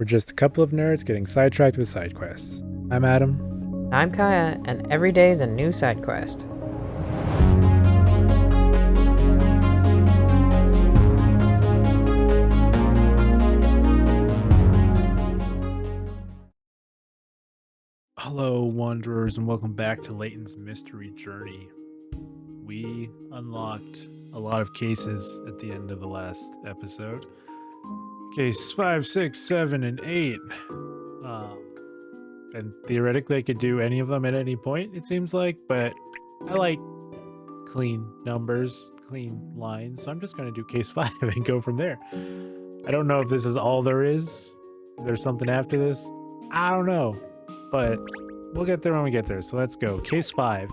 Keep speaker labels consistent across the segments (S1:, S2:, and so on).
S1: We're just a couple of nerds getting sidetracked with side quests. I'm Adam.
S2: I'm Kaya, and every day is a new side quest.
S1: Hello, wanderers, and welcome back to Layton's mystery journey. We unlocked a lot of cases at the end of the last episode. Case 5, 6, 7, and 8. And theoretically, I could do any of them at any point, it seems like, but I like clean numbers, clean lines, so I'm just going to do case 5 and go from there. I don't know if this is all there is. If there's something after this. I don't know, but we'll get there when we get there, so let's go. Case 5.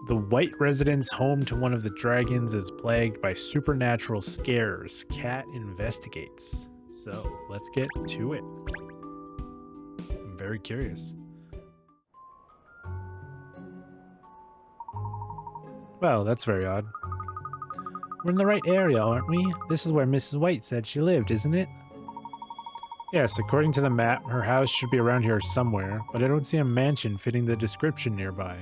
S1: The white residence home to one of the dragons is plagued by supernatural scares. Cat investigates. So let's get to it. I'm very curious. Well, that's very odd. We're in the right area, aren't we? This is where Mrs. White said she lived, isn't it? Yes, according to the map, her house should be around here somewhere, but I don't see a mansion fitting the description nearby.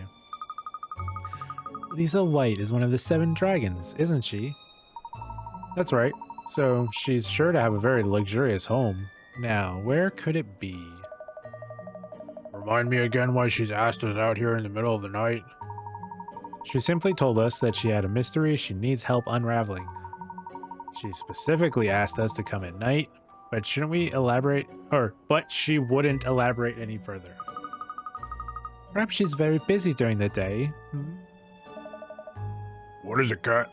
S1: Lisa White is one of the 7 dragons, isn't she? That's right. So she's sure to have a very luxurious home. Now, where could it be? Remind me again why she's asked us out here in the middle of the night. She simply told us that she had a mystery she needs help unraveling. She specifically asked us to come at night, but shouldn't we elaborate? But she wouldn't elaborate any further. Perhaps she's very busy during the day. What is it, Cat?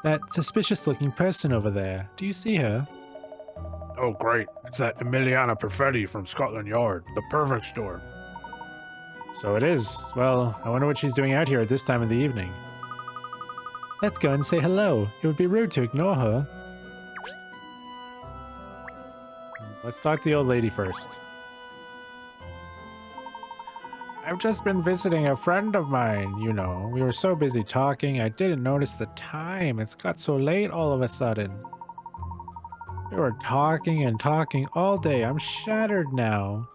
S1: That suspicious-looking person over there. Do you see her? Oh, great. It's that Emiliana Perfetti from Scotland Yard, the perfect storm. So it is. Well, I wonder what she's doing out here at this time of the evening. Let's go and say hello. It would be rude to ignore her. Let's talk to the old lady first. I've just been visiting a friend of mine, you know. We were so busy talking, I didn't notice the time. It's got so late all of a sudden. We were talking and talking all day. I'm shattered now.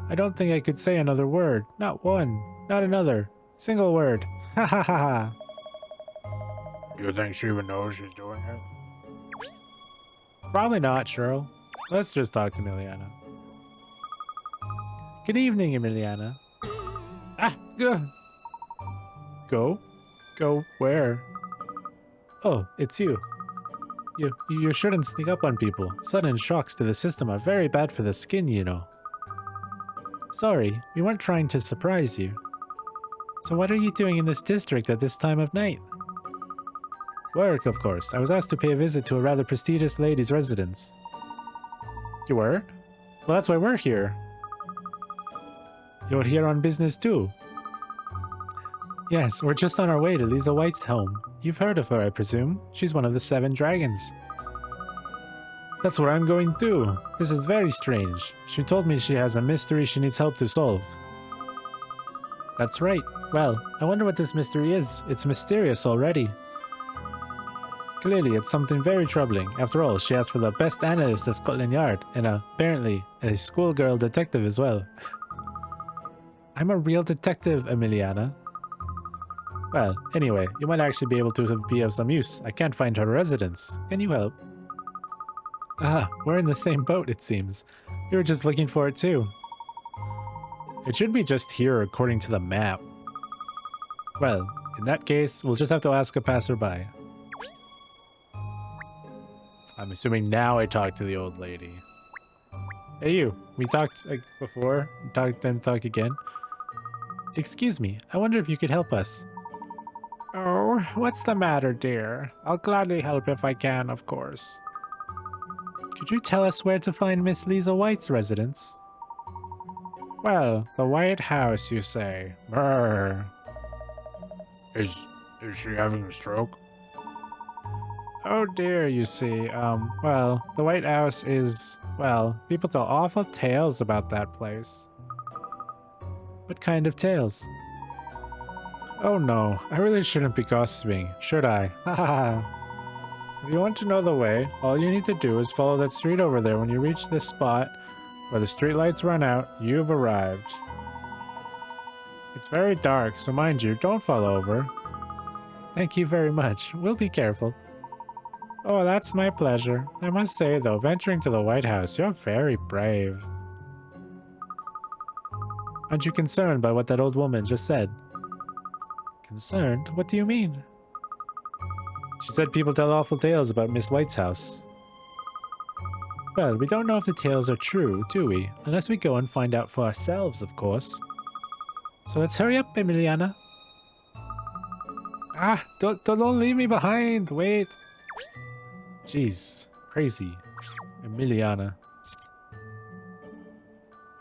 S1: I don't think I could say another word. Not one. Not another. Single word. Ha ha ha ha. Do you think she even knows she's doing it? Probably not, Cheryl. Let's just talk to Emiliana. Good evening, Emiliana. Ah, go. Go? Go where? Oh, it's you. You shouldn't sneak up on people. Sudden shocks to the system are very bad for the skin, you know. Sorry, we weren't trying to surprise you. So what are you doing in this district at this time of night? Work, of course. I was asked to pay a visit to a rather prestigious lady's residence. You were? Well, that's why we're here. You're here on business too? Yes, we're just on our way to Lisa White's home. You've heard of her, I presume. She's one of the 7 dragons. That's where I'm going too. This is very strange. She told me she has a mystery she needs help to solve. That's right. Well, I wonder what this mystery is. It's mysterious already. Clearly, it's something very troubling. After all, she asked for the best analyst at Scotland Yard, and apparently a schoolgirl detective as well. I'm a real detective, Emiliana. Well, anyway, you might actually be able to be of some use. I can't find her residence. Can you help? Ah, we're in the same boat, it seems. We were just looking for it too. It should be just here according to the map. Well, in that case, we'll just have to ask a passerby. I'm assuming now I talk to the old lady. Hey you, we talked before, talk again. Excuse me, I wonder if you could help us. Oh, what's the matter, dear? I'll gladly help if I can, of course. Could you tell us where to find Miss Lisa White's residence? Well, the White House, you say. Brr. Is she having a stroke? Oh dear, you see. Well, the White House is... Well, people tell awful tales about that place. What kind of tales? Oh no, I really shouldn't be gossiping, should I? Ha ha ha. If you want to know the way, all you need to do is follow that street over there. When you reach this spot where the streetlights run out, you've arrived. It's very dark, so mind you, don't fall over. Thank you very much. We'll be careful. Oh, that's my pleasure. I must say, though, venturing to the White House, you're very brave. Aren't you concerned by what that old woman just said? Concerned? What do you mean? She said people tell awful tales about Miss White's house. Well, we don't know if the tales are true, do we? Unless we go and find out for ourselves, of course. So let's hurry up, Emiliana. Ah, don't leave me behind. Wait. Jeez, crazy. Emiliana.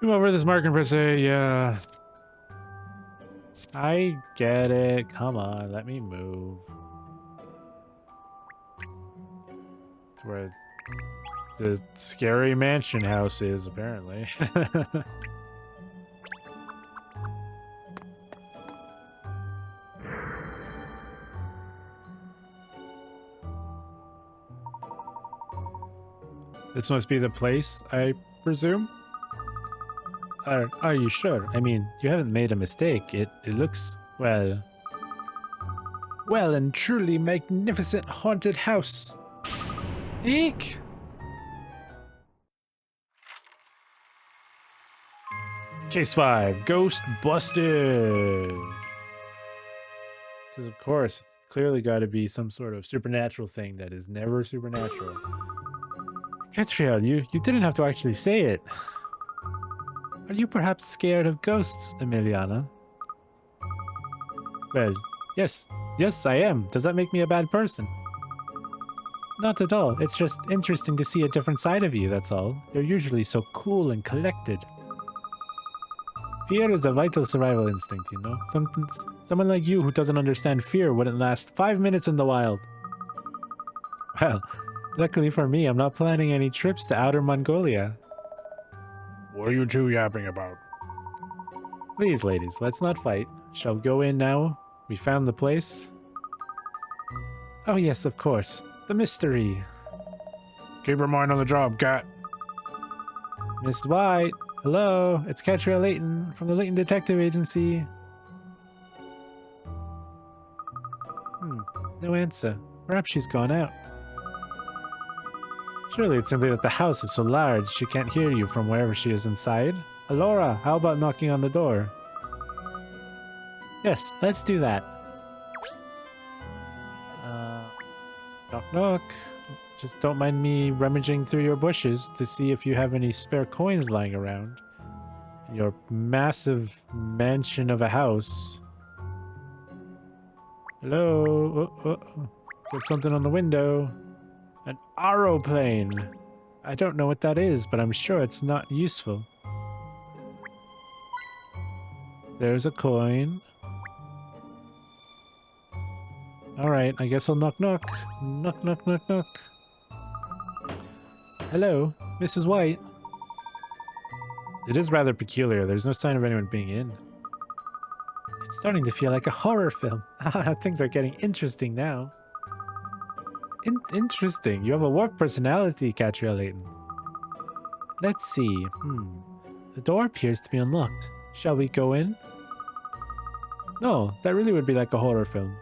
S1: Come over this mark and press A, yeah. I get it. Come on, let me move. It's where the scary mansion house is, apparently. This must be the place, I presume? Are you sure? I mean, you haven't made a mistake. It looks, well and truly magnificent haunted house. Eek! Case 5, Ghost Busted. Because of course, clearly got to be some sort of supernatural thing that is never supernatural. Catriel, you didn't have to actually say it. Are you perhaps scared of ghosts, Emiliana? Well, yes, I am. Does that make me a bad person? Not at all. It's just interesting to see a different side of you, that's all. You're usually so cool and collected. Fear is a vital survival instinct, you know? Someone like you who doesn't understand fear wouldn't last 5 minutes in the wild. Well, luckily for me, I'm not planning any trips to outer Mongolia. What are you two yapping about? Please, ladies, let's not fight. Shall we go in now? We found the place. Oh yes, of course. The mystery. Keep your mind on the job, cat. Miss White. Hello, it's Catriel Layton from the Layton Detective Agency. No answer. Perhaps she's gone out. Surely it's simply that the house is so large she can't hear you from wherever she is inside. Alora, how about knocking on the door? Yes, let's do that. Knock knock. Just don't mind me rummaging through your bushes to see if you have any spare coins lying around. In your massive mansion of a house. Hello? Got something on the window. An aeroplane. I don't know what that is, but I'm sure it's not useful. There's a coin. Alright, I guess I'll knock knock. Knock knock knock knock. Hello, Mrs. White. It is rather peculiar. There's no sign of anyone being in. It's starting to feel like a horror film. Things are getting interesting now. Interesting. You have a warped personality, Catriel Layton. Let's see. The door appears to be unlocked. Shall we go in? No, that really would be like a horror film.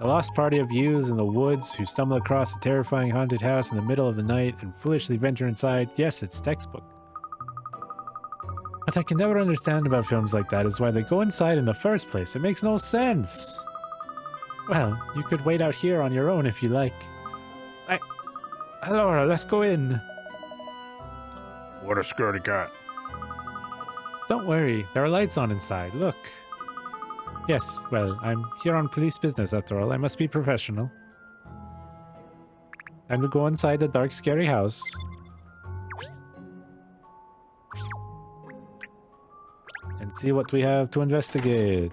S1: A lost party of youths in the woods who stumble across a terrifying haunted house in the middle of the night and foolishly venture inside. Yes, it's textbook. What I can never understand about films like that is why they go inside in the first place. It makes no sense. Well, you could wait out here on your own if you like. Laura, let's go in.
S3: What a scaredy cat.
S1: Don't worry, there are lights on inside. Look. Yes, well, I'm here on police business after all. I must be professional. Time to go inside the dark, scary house. And see what we have to investigate.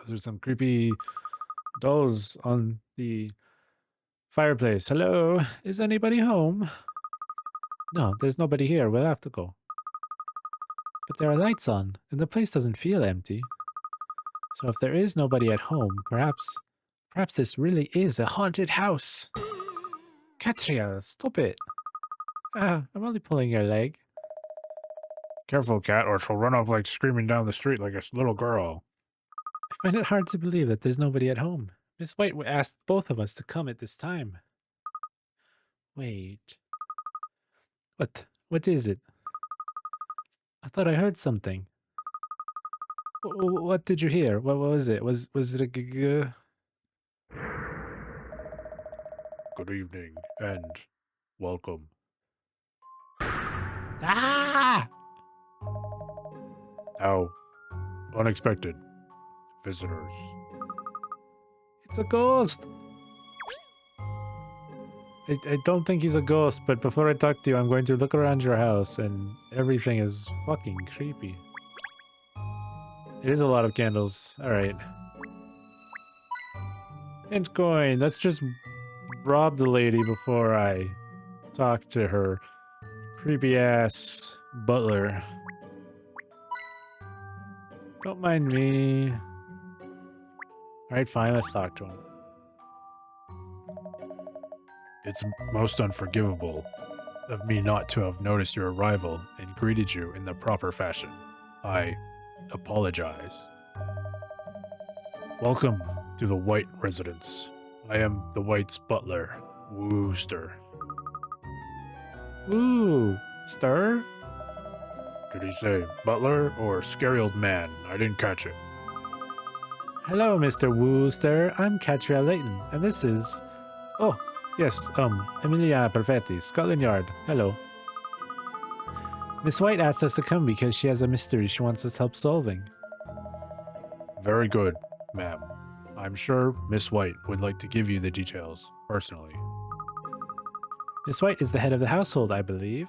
S1: There's some creepy dolls on the fireplace. Hello? Is anybody home? No, there's nobody here. We'll have to go. But there are lights on, and the place doesn't feel empty. So if there is nobody at home, perhaps Perhaps this really is a haunted house. Katria, stop it. I'm only pulling your leg. Careful, Cat, or she'll run off like screaming down the street like a little girl. I find it hard to believe that there's nobody at home. Miss White asked both of us to come at this time. Wait. What? What is it? I thought I heard something. What did you hear? What was it? Was it a Good evening and welcome. Ah! How unexpected visitors. It's a ghost. I don't think he's a ghost, but before I talk to you, I'm going to look around your house, and everything is fucking creepy. It is a lot of candles. Alright. Hint coin. Let's just rob the lady before I talk to her creepy ass butler. Don't mind me. Alright, fine, let's talk to him. It's most unforgivable of me not to have noticed your arrival and greeted you in the proper fashion. I apologize. Welcome to the White residence. I am the White's butler, Wooster. Woo! Stir? Did he say butler or scary old man? I didn't catch it. Hello, Mr. Wooster. I'm Katria Layton, and this is... Oh, yes, Emilia Perfetti, Scotland Yard. Hello. Miss White asked us to come because she has a mystery she wants us help solving. Very good, ma'am. I'm sure Miss White would like to give you the details, personally. Miss White is the head of the household, I believe.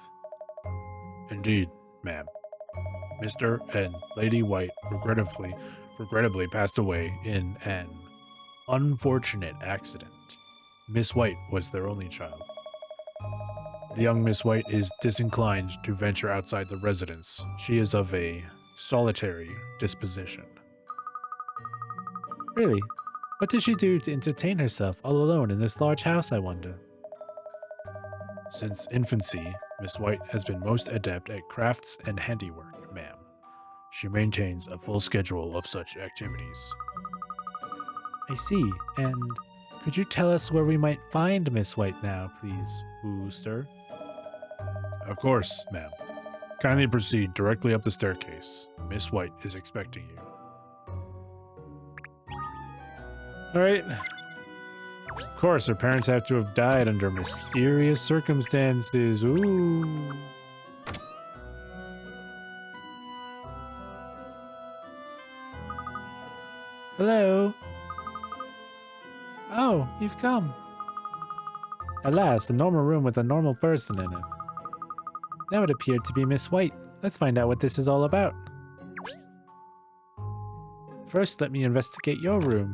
S1: Indeed, ma'am. Mr. and Lady White regrettably passed away in an unfortunate accident. Miss White was their only child. The young Miss White is disinclined to venture outside the residence. She is of a solitary disposition. Really? What did she do to entertain herself all alone in this large house, I wonder? Since infancy, Miss White has been most adept at crafts and handiwork, ma'am. She maintains a full schedule of such activities. I see, and could you tell us where we might find Miss White now, please, Wooster? Of course, ma'am. Kindly proceed directly up the staircase. Miss White is expecting you. Alright. Of course, her parents have to have died under mysterious circumstances. Ooh. Hello. Oh, you've come. At last, a normal room with a normal person in it. That would appear to be Miss White. Let's find out what this is all about. First, let me investigate your room.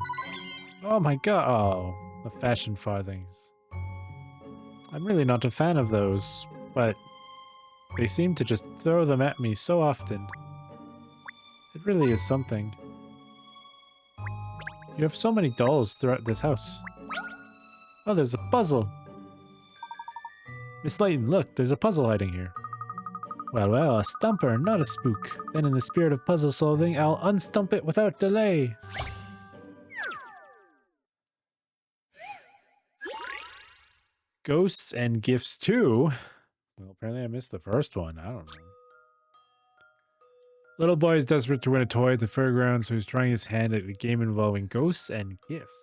S1: Oh my god. Oh, the fashion farthings. I'm really not a fan of those, but they seem to just throw them at me so often. It really is something. You have so many dolls throughout this house. Oh, there's a puzzle. Miss Layton, look, there's a puzzle hiding here. Well, well, a stumper, not a spook. Then in the spirit of puzzle solving, I'll unstump it without delay. Ghosts and Gifts 2? Well, apparently I missed the first one. I don't know. Little boy is desperate to win a toy at the fairground, so he's trying his hand at a game involving ghosts and gifts.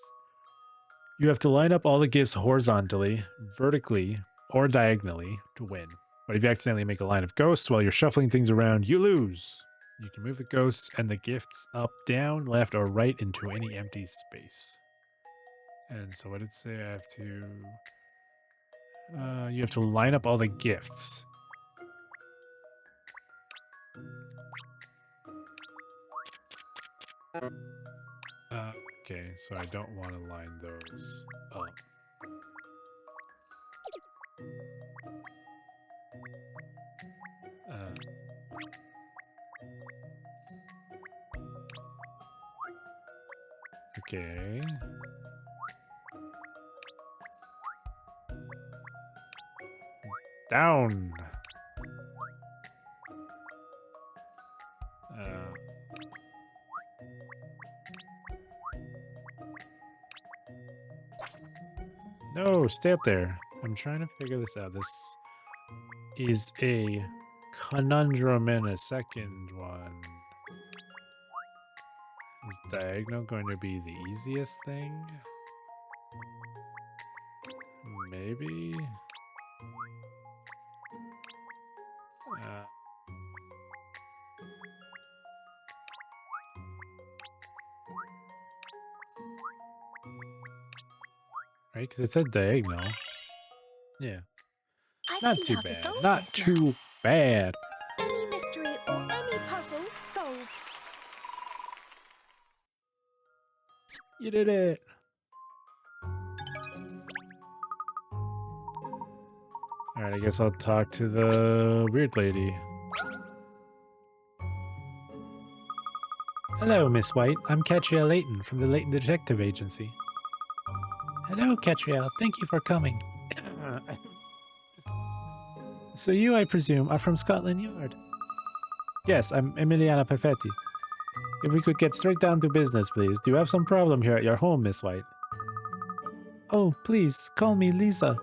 S1: You have to line up all the gifts horizontally, vertically, or diagonally to win. But if you accidentally make a line of ghosts while you're shuffling things around, you lose. You can move the ghosts and the gifts up, down, left, or right into any empty space. And so what did it say? I have to... you have to line up all the gifts. Okay, so I don't want to line those up. Okay. Down. No, stay up there. I'm trying to figure this out. This is a conundrum in a second one. Is diagonal going to be the easiest thing? Maybe? Right, because it said diagonal. Yeah.
S3: I've
S1: Not
S3: seen
S1: too
S3: how to
S1: bad.
S3: solve
S1: Not
S3: this
S1: too
S3: now.
S1: bad.
S3: Any mystery or any puzzle solved.
S1: You did it. Alright, I guess I'll talk to the weird lady. Hello, Miss White. I'm Catriel Layton from the Layton Detective Agency. Hello, Catriel. Thank you for coming. So you, I presume, are from Scotland Yard? Yes, I'm Emiliana Perfetti. If we could get straight down to business, please. Do you have some problem here at your home, Miss White? Oh, please, call me Lisa.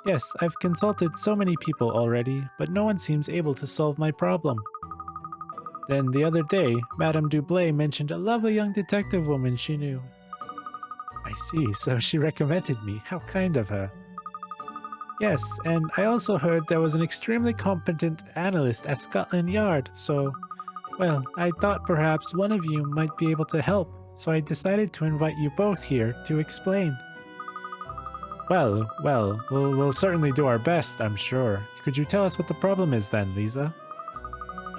S1: Yes, I've consulted so many people already, but no one seems able to solve my problem. Then the other day, Madame Dublé mentioned a lovely young detective woman she knew. I see, so she recommended me. How kind of her. Yes, and I also heard there was an extremely competent analyst at Scotland Yard, so, well, I thought perhaps one of you might be able to help, so I decided to invite you both here to explain. Well, we'll certainly do our best, I'm sure. Could you tell us what the problem is then, Lisa?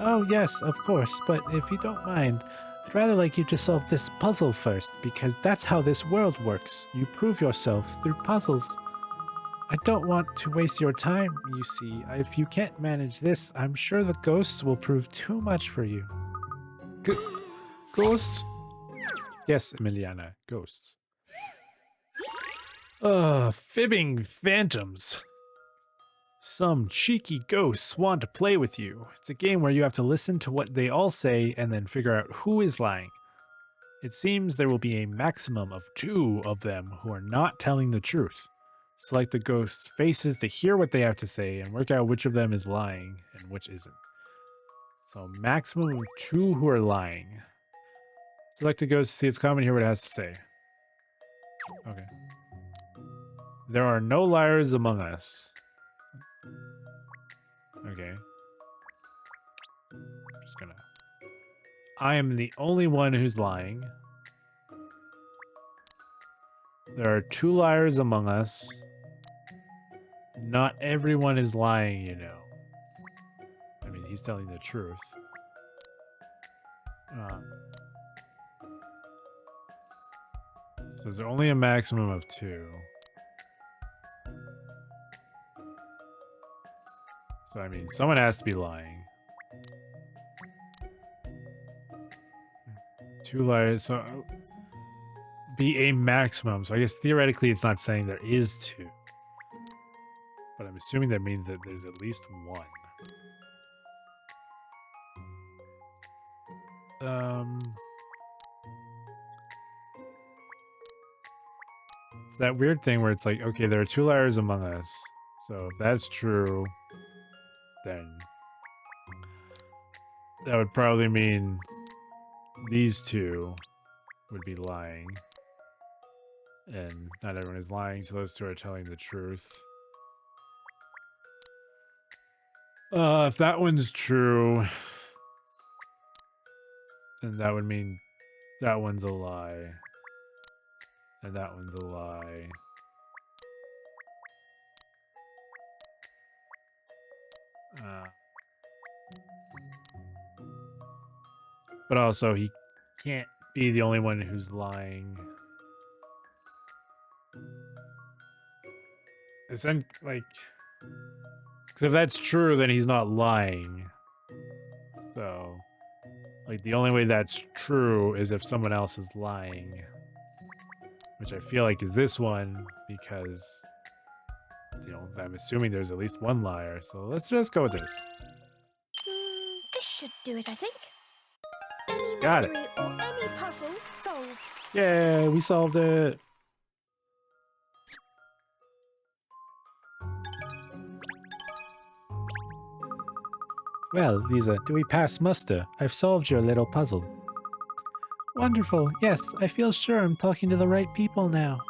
S1: Oh, yes, of course, but if you don't mind, I'd rather like you to solve this puzzle first, because that's how this world works. You prove yourself through puzzles. I don't want to waste your time, you see. If you can't manage this, I'm sure the ghosts will prove too much for you. Ghosts? Yes, Emiliana, ghosts. Fibbing phantoms. Some cheeky ghosts want to play with you. It's a game where you have to listen to what they all say and then figure out who is lying. It seems there will be a maximum of 2 of them who are not telling the truth. Select the ghost's faces to hear what they have to say and work out which of them is lying and which isn't. So maximum of 2 who are lying. Select a ghost to see its comment and hear what it has to say. Okay. There are no liars among us. Okay. Just gonna... I am the only one who's lying. There are 2 liars among us. Not everyone is lying, you know. I mean, he's telling the truth. So is there only a maximum of 2? So, I mean, someone has to be lying. 2 liars, so... Be a maximum. So I guess theoretically it's not saying there is 2. But I'm assuming that means that there's at least 1. It's that weird thing where it's like, okay, there are 2 liars among us. So if that's true, then that would probably mean these 2 would be lying. And not everyone is lying, so those 2 are telling the truth. If that one's true, then that would mean that one's a lie. And that one's a lie. But also, he can't be the only one who's lying. It's like... Because if that's true, then he's not lying. So... Like, the only way that's true is if someone else is lying. Which I feel like is this one, because... I'm assuming there's at least one liar, so let's just go with this.
S3: This should do it, I think. Any
S1: Got it.
S3: mystery or any puzzle solved.
S1: Yeah, we solved it. Well, Lisa, do we pass muster? I've solved your little puzzle. Wonderful. Yes, I feel sure I'm talking to the right people now.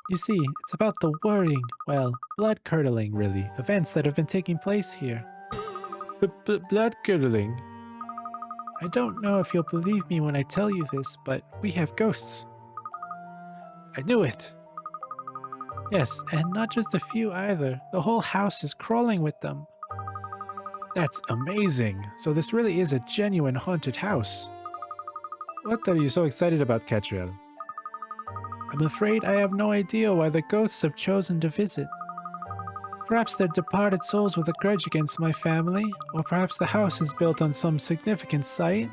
S1: You see, it's about the worrying, well, blood-curdling, really, events that have been taking place here. Blood-curdling? I don't know if you'll believe me when I tell you this, but we have ghosts. I knew it! Yes, and not just a few either. The whole house is crawling with them. That's amazing! So this really is a genuine haunted house. What are you so excited about, Catriel? I'm afraid I have no idea why the ghosts have chosen to visit. Perhaps they're departed souls with a grudge against my family, or perhaps the house is built on some significant site,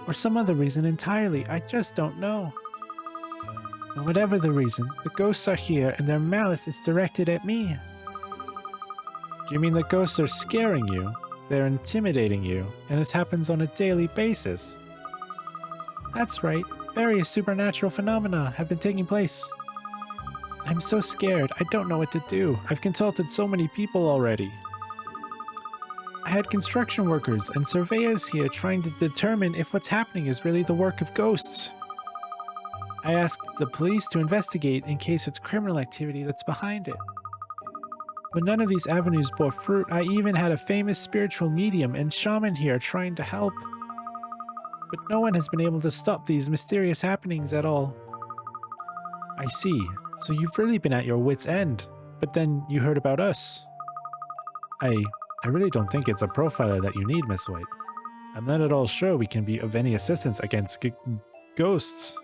S1: or some other reason entirely. I just don't know. And whatever the reason, the ghosts are here and their malice is directed at me. Do you mean the ghosts are scaring you? They're intimidating you, and this happens on a daily basis? That's right. Various supernatural phenomena have been taking place. I'm so scared, I don't know what to do. I've consulted so many people already. I had construction workers and surveyors here trying to determine if what's happening is really the work of ghosts. I asked the police to investigate in case it's criminal activity that's behind it. But none of these avenues bore fruit. I even had a famous spiritual medium and shaman here trying to help. But no one has been able to stop these mysterious happenings at all. I see. So you've really been at your wit's end. But then you heard about us. I really don't think it's a profiler that you need, Miss White. I'm not at all sure we can be of any assistance against ghosts.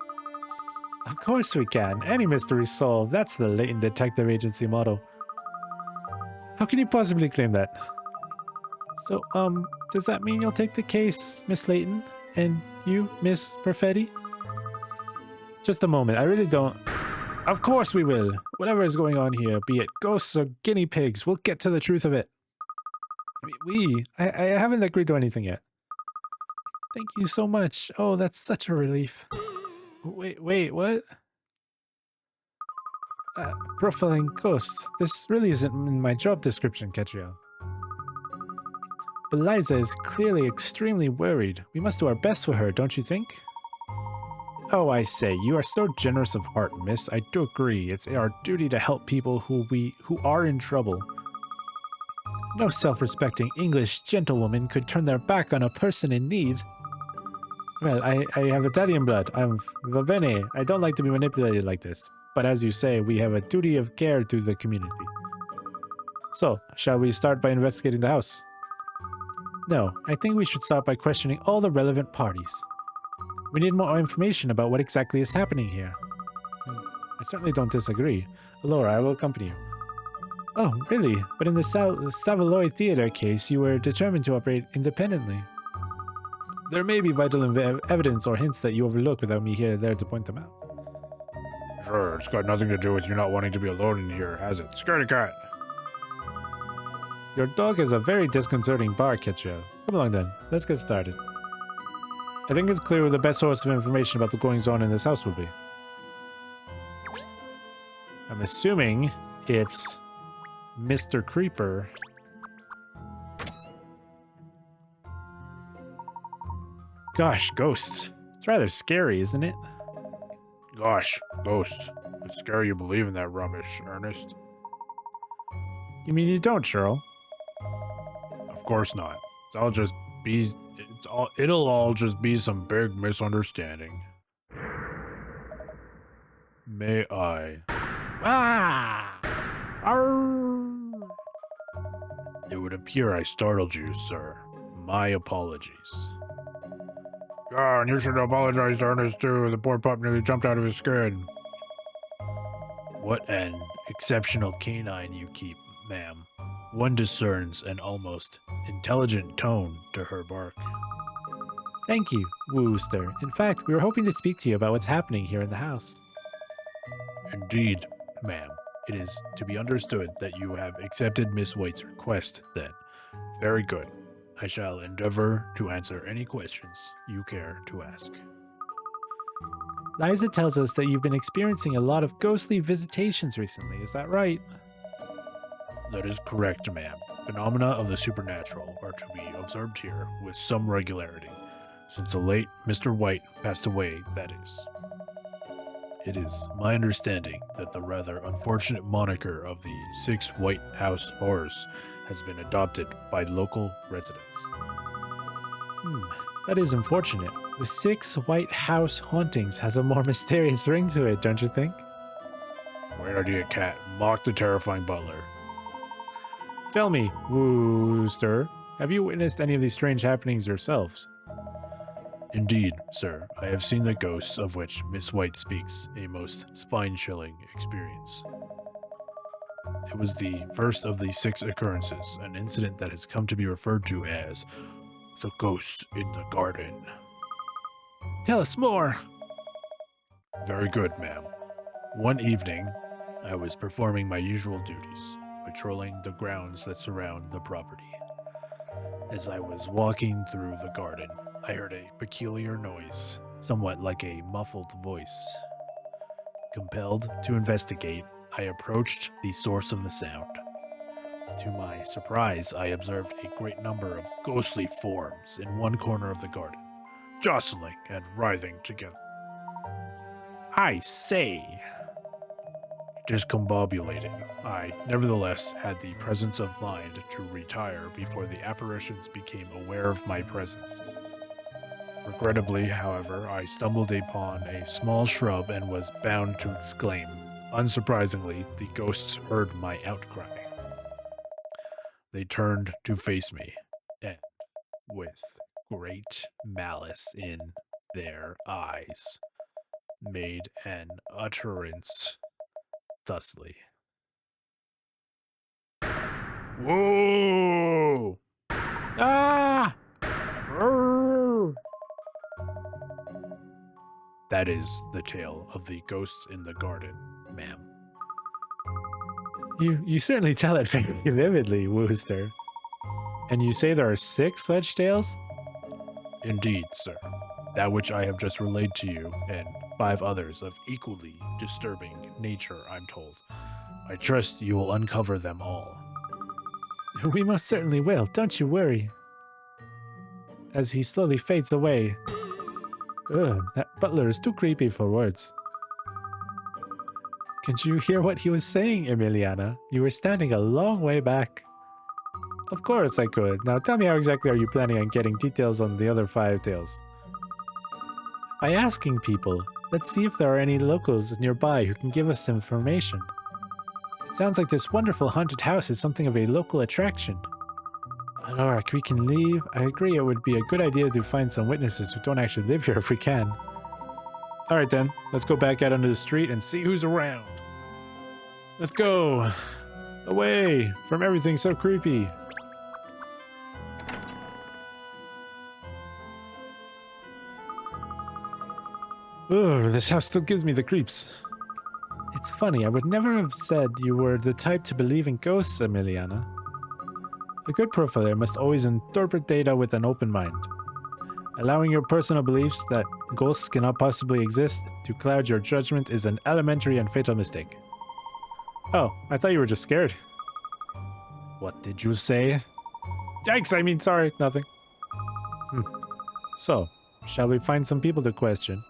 S1: Of course we can. Any mystery solved. That's the Layton Detective Agency motto. How can you possibly claim that? So, does that mean you'll take the case, Miss Layton? And you, Miss Perfetti? Just a moment, I really don't... Of course we will! Whatever is going on here, be it ghosts or guinea pigs, we'll get to the truth of it. I haven't agreed to anything yet. Thank you so much. Oh, that's such a relief. Wait, what? Profiling ghosts. This really isn't in my job description, Catriel. But Liza is clearly extremely worried. We must do our best for her, don't you think? Oh, I say, you are so generous of heart, miss. I do agree. It's our duty to help people who are in trouble. No self-respecting English gentlewoman could turn their back on a person in need. Well, I have Italian blood. I'm va bene. I don't like to be manipulated like this. But as you say, we have a duty of care to the community. So, shall we start by investigating the house? No, I think we should start by questioning all the relevant parties. We need more information about what exactly is happening here. I certainly don't disagree. Laura, I will accompany you. Oh, really? But in the Savoy Theatre case, you were determined to operate independently. There may be vital evidence or hints that you overlook without me there to point them out.
S4: Sure, it's got nothing to do with you not wanting to be alone in here, has it? Scaredy cat!
S1: Your dog has a very disconcerting bark, Catriel. Come along then, let's get started. I think it's clear who the best source of information about the goings-on in this house would be. I'm assuming it's Mr. Creeper. Gosh, ghosts. It's rather scary, isn't it?
S4: Gosh, ghosts. It's scary you believe in that rubbish, Ernest.
S1: You mean you don't, Cheryl?
S4: Of course not. It'll all just be some big misunderstanding. May I?
S1: Ah!
S4: Arr! It would appear I startled you, sir. My apologies. Yeah, and you should apologize to Ernest too. The poor pup nearly jumped out of his skin. What an exceptional canine you keep, ma'am. One discerns an almost intelligent tone to her bark.
S1: Thank you, Wooster. In fact, we were hoping to speak to you about what's happening here in the house.
S4: Indeed, ma'am. It is to be understood that you have accepted Miss White's request, then. Very good. I shall endeavor to answer any questions you care to ask.
S1: Liza tells us that you've been experiencing a lot of ghostly visitations recently. Is that right?
S4: That is correct, ma'am. Phenomena of the supernatural are to be observed here with some regularity, since the late Mr. White passed away, that is. It is my understanding that the rather unfortunate moniker of the 6 White House Horrors has been adopted by local residents.
S1: That is unfortunate. The 6 White House hauntings has a more mysterious ring to it, don't you think?
S4: Great idea, cat. Mock the terrifying butler.
S1: Tell me, Wooster, have you witnessed any of these strange happenings yourselves?
S4: Indeed, sir, I have seen the ghosts of which Miss White speaks, a most spine-chilling experience. It was the first of the 6 occurrences, an incident that has come to be referred to as the ghosts in the garden.
S1: Tell us more!
S4: Very good, ma'am. One evening, I was performing my usual duties, patrolling the grounds that surround the property. As I was walking through the garden, I heard a peculiar noise, somewhat like a muffled voice. Compelled to investigate, I approached the source of the sound. To my surprise, I observed a great number of ghostly forms in one corner of the garden, jostling and writhing together. I say! Discombobulated, I nevertheless had the presence of mind to retire before the apparitions became aware of my presence. Regrettably, however, I stumbled upon a small shrub and was bound to exclaim. Unsurprisingly, the ghosts heard my outcry. They turned to face me, and, with great malice in their eyes, made an utterance thusly. Whoa!
S1: Ah!
S4: Arr! That is the tale of the ghosts in the garden, ma'am.
S1: You certainly tell it very vividly, Wooster. And you say there are 6 such tales?
S4: Indeed, sir. That which I have just relayed to you, and 5 others of equally disturbing nature, I'm told. I trust you will uncover them all.
S1: We most certainly will, don't you worry. As he slowly fades away. Ugh, that butler is too creepy for words. Could you hear what he was saying, Emiliana? You were standing a long way back. Of course I could. Now tell me, how exactly are you planning on getting details on the other 5 tales? By asking people. Let's see if there are any locals nearby who can give us some information. It sounds like this wonderful haunted house is something of a local attraction. Alric, we can leave. I agree it would be a good idea to find some witnesses who don't actually live here if we can. Alright then, let's go back out onto the street and see who's around. Let's go! Away from everything so creepy. Ugh, this house still gives me the creeps. It's funny, I would never have said you were the type to believe in ghosts, Emiliana. A good profiler must always interpret data with an open mind. Allowing your personal beliefs that ghosts cannot possibly exist to cloud your judgment is an elementary and fatal mistake. Oh, I thought you were just scared. What did you say? Yikes, I mean, sorry, nothing. So, shall we find some people to question?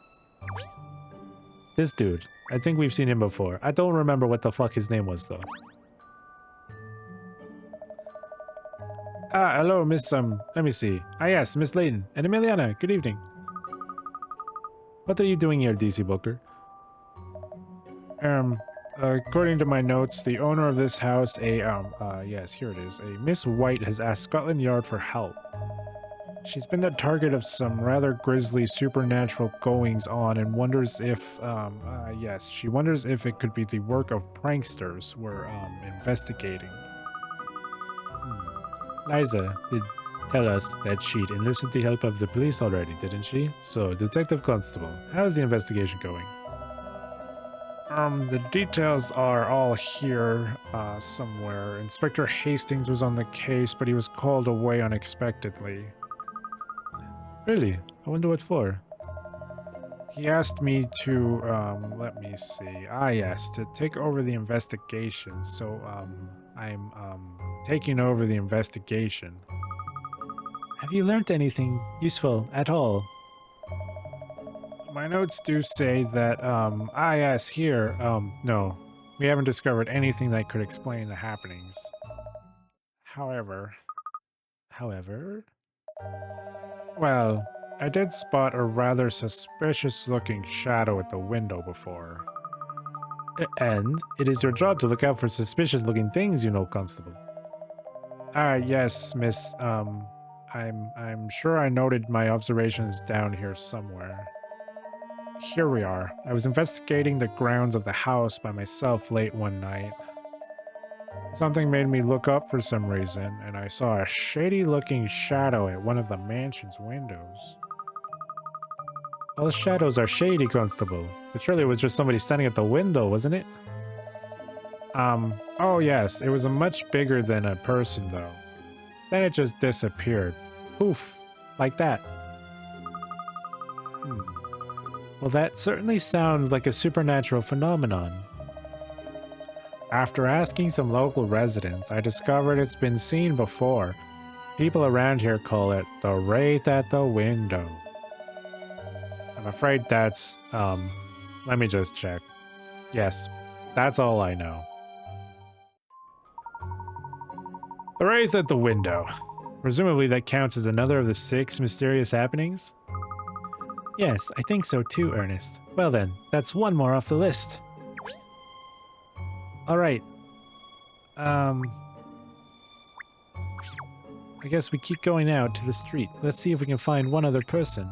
S1: This dude. I think we've seen him before. I don't remember what the fuck his name was, though. Ah, hello, Miss, let me see. Ah, yes, Miss Layton. And Emiliana, good evening. What are you doing here, DC Booker? According to my notes, the owner of this house, yes, here it is. A Miss White has asked Scotland Yard for help. She's been the target of some rather grisly supernatural goings-on and wonders if, yes, she wonders if it could be the work of pranksters we're, investigating. Liza did tell us that she'd enlisted the help of the police already, didn't she? So, Detective Constable, how's the investigation going? The details are all here, somewhere. Inspector Hastings was on the case, but he was called away unexpectedly. Really? I wonder what for. He asked me to, let me see. Yes, to take over the investigation. So, I'm, taking over the investigation. Have you learned anything useful at all? My notes do say that, yes, here, no. We haven't discovered anything that could explain the happenings. However... Well, I did spot a rather suspicious-looking shadow at the window before. And it is your job to look out for suspicious-looking things, you know, Constable. Yes, Miss, I'm sure I noted my observations down here somewhere. Here we are. I was investigating the grounds of the house by myself late one night. Something made me look up for some reason, and I saw a shady-looking shadow at one of the mansion's windows. All shadows are shady, Constable. But surely it was just somebody standing at the window, wasn't it? Oh yes, it was much bigger than a person, though. Then it just disappeared. Poof, like that. Well, that certainly sounds like a supernatural phenomenon. After asking some local residents, I discovered it's been seen before. People around here call it the Wraith at the Window. I'm afraid that's, let me just check. Yes, that's all I know. The Wraith at the Window. Presumably that counts as another of the 6 mysterious happenings? Yes, I think so too, Ernest. Well then, that's one more off the list. Alright. I guess we keep going out to the street. Let's see if we can find one other person.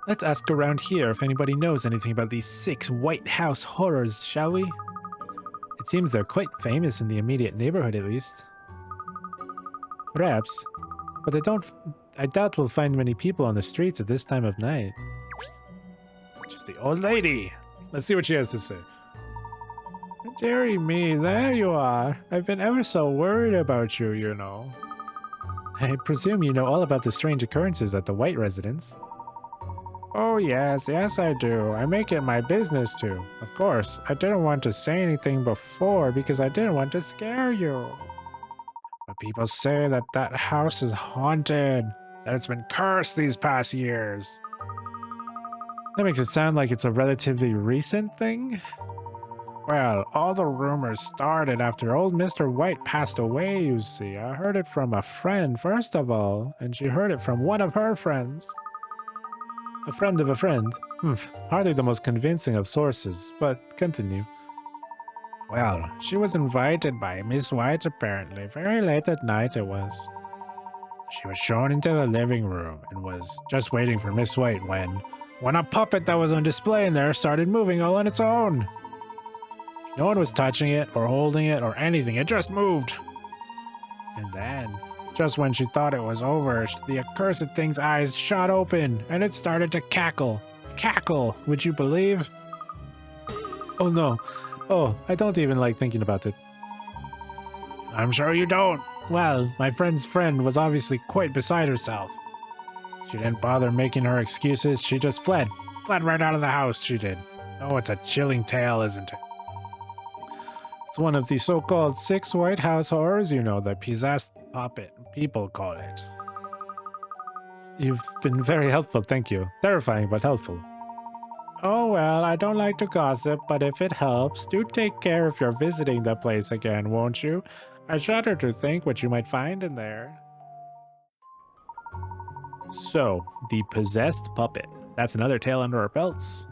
S1: Let's ask around here if anybody knows anything about these 6 White House horrors, shall we? It seems they're quite famous in the immediate neighborhood, at least. Perhaps, but I doubt we'll find many people on the streets at this time of night. Just the old lady. Let's see what she has to say. Dearie me, there you are. I've been ever so worried about you, you know. I presume you know all about the strange occurrences at the White residence. Oh yes, I do. I make it my business to. Of course, I didn't want to say anything before because I didn't want to scare you. But people say that that house is haunted, that it's been cursed these past years. That makes it sound like it's a relatively recent thing? Well, all the rumors started after old Mr. White passed away, you see. I heard it from a friend, first of all, and she heard it from one of her friends. A friend of a friend? Hardly the most convincing of sources, but continue. Well, she was invited by Miss White apparently, very late at night it was. She was shown into the living room and was just waiting for Miss White when a puppet that was on display in there started moving all on its own. No one was touching it or holding it or anything, it just moved. And then, just when she thought it was over, the accursed thing's eyes shot open and it started to cackle. Cackle, would you believe? Oh no. Oh, I don't even like thinking about it. I'm sure you don't. Well, my friend's friend was obviously quite beside herself. She didn't bother making her excuses, she just fled. Fled right out of the house, she did. Oh, it's a chilling tale, isn't it? It's one of the so-called 6 White House horrors, you know, the possessed puppet, people call it. You've been very helpful, thank you. Terrifying, but helpful. Oh well, I don't like to gossip, but if it helps, do take care if you're visiting the place again, won't you? I shudder to think what you might find in there. So, the possessed puppet. That's another tale under our belts.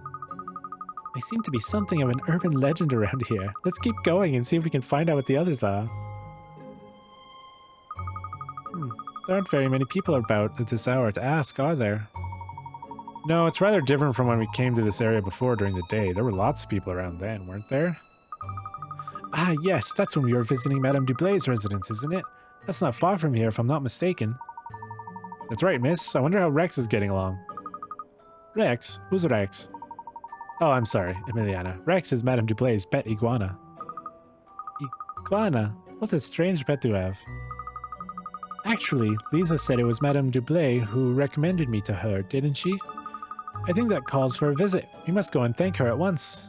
S1: They seem to be something of an urban legend around here. Let's keep going and see if we can find out what the others are. There aren't very many people about at this hour to ask, are there? No, it's rather different from when we came to this area before during the day. There were lots of people around then, weren't there? Ah, yes, that's when we were visiting Madame Dublay's residence, isn't it? That's not far from here, if I'm not mistaken. That's right, miss. I wonder how Rex is getting along. Rex? Who's Rex? Oh, I'm sorry, Emiliana. Rex is Madame Duplay's pet iguana. Iguana? What a strange pet to have. Actually, Lisa said it was Madame Duplay who recommended me to her, didn't she? I think that calls for a visit. We must go and thank her at once.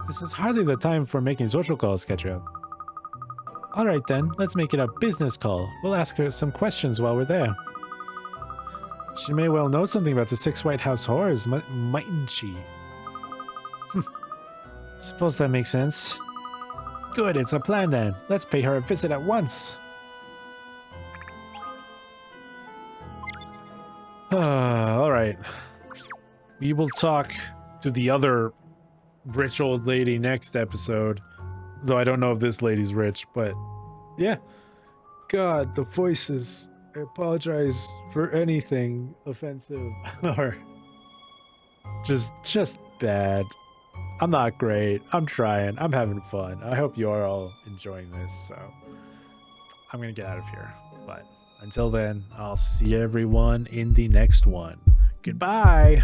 S1: This is hardly the time for making social calls, Ketchup. Alright then, let's make it a business call. We'll ask her some questions while we're there. She may well know something about the 6 White House horrors, mightn't she? Suppose that makes sense. Good, it's a plan then. Let's pay her a visit at once. Alright. We will talk to the other rich old lady next episode. Though I don't know if this lady's rich, but yeah. God, the voices. I apologize for anything offensive or just bad. I'm not great. I'm trying. I'm having fun. I hope you are all enjoying this. So I'm going to get out of here. But until then, I'll see everyone in the next one. Goodbye.